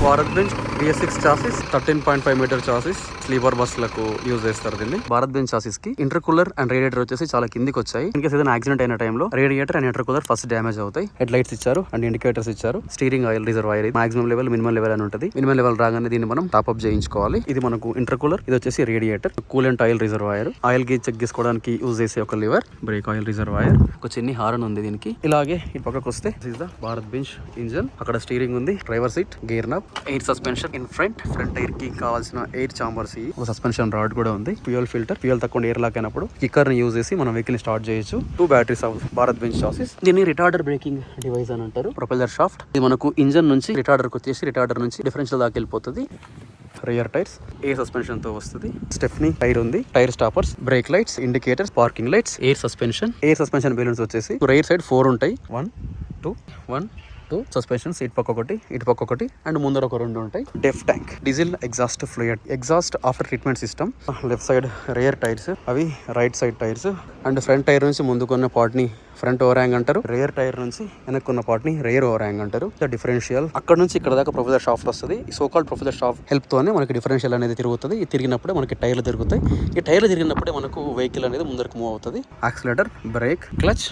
Bharat Benz BS6 chassis 13.5 metre chassis sleeper బస్సులకు use చేస్తారు దీన్ని. భారత్ బెంచ్ చాసిస్ కి ఇంటర్ కూలర్ అండ్ రేడియేటర్ వచ్చేసి చాలా కిందికి వచ్చాయి. ఇన్ కేస్ ఏదైనా యాక్సిడెంట్ అయిన టైంలో radiator and inter cooler first damage అవుతాయి. హెడ్ లైట్స్ ఇచ్చారు అండ్ ఇండికేటర్స్ ఇచ్చారు. Steering oil reservoir maximum level minimum level అని ఉంటుంది. మినిమం లెవెల్ రాగానే దీన్ని మనం టాప్ అప్ చేయించుకోవాలి. ఇది మనకు ఇంటర్ కూలర్, ఇది వచ్చేసి radiator, coolant oil reservoir, oil gauge check చేసుకోవడానికి యూజ్ చేసే ఒక లివర్, బ్రేక్ ఆయిల్ రిజర్వాయర్, ఒక చిన్ని హారన్ ఉంది దీనికి. ఇలాగే ఈ పక్కకు వస్తే భారత్ బెంచ్ ఇంజన్, అక్కడ స్టీరింగ్ ఉంది, driver seat, gear knob, air suspension in front tyre కి కావాల్సిన ఎయిర్ చాంబర్స్, ఒక సస్పెన్షన్ రాడ్ కూడా ఉంది, ఫ్యూయల్ ఫిల్టర్, ఫ్యూయల్ తక్కువ ఎయిర్ లాక్ అయినప్పుడు కిక్కర్ ని యూజ్ చేసి మనం వెహికల్ స్టార్ట్ చేయొచ్చు. 2 batteries of Bharat Benz chassis. దీన్ని రిటార్డర్ బ్రేకింగ్ డివైస్ అని అంటారు. ప్రొపెల్లర్ షాఫ్ట్, ఇది మనకు ఇంజన్ నుంచి రిటార్డర్ కు వచ్చేసి రిటార్డర్ నుంచి డిఫరెన్షియల్ దాకా వెళ్ళిపోతుంది. రియర్ టైర్స్ ఎయిర్ సస్పెన్షన్ తో వస్తుంది. స్టెప్నీ టైర్ ఉంది, tyre stoppers, brake lights, indicators, parking lights, air suspension balloons వచ్చేసి రైట్ సైడ్ 4 ఉంటాయి. 1 2 సస్పెన్షన్, సీట్ పక్క ఒకటి, ఇటు పక్క ఒకటి అండ్ ముందర ఒక 2 ఉంటాయి. DEF tank, diesel exhaust fluid, exhaust after treatment system. Left side rear tyres, అవి right side tyres and front tyre నుంచి ముందుకున్న పార్ట్ ని ఫ్రంట్ ఓవర్ హ్యాంగ్ అంటారు. రియర్ టైర్ నుంచి వెనక్కున్న పార్ట్ ని రియర్ ఓవర్ హ్యాంగ్ అంటారు. డిఫరెన్షియల్ అక్కడ నుంచి ఇక్కడ దాకా ప్రొఫెసర్ షాఫ్ట్ వస్తుంది. ఈ సోకాల్డ్ ప్రొఫెసర్ షాఫ్ట్ హెల్ప్ తోనే మనకి డిఫరెన్షియల్ అనేది తిరుగుతుంది. ఇది తిరిగినప్పుడే మనకి టైర్లు తిరుగుతాయి. ఈ టైర్లు తిరిగినప్పుడే మనకు వెహికల్ అనేది ముందరకు మూవ్ అవుతుంది. Accelerator, break, clutch,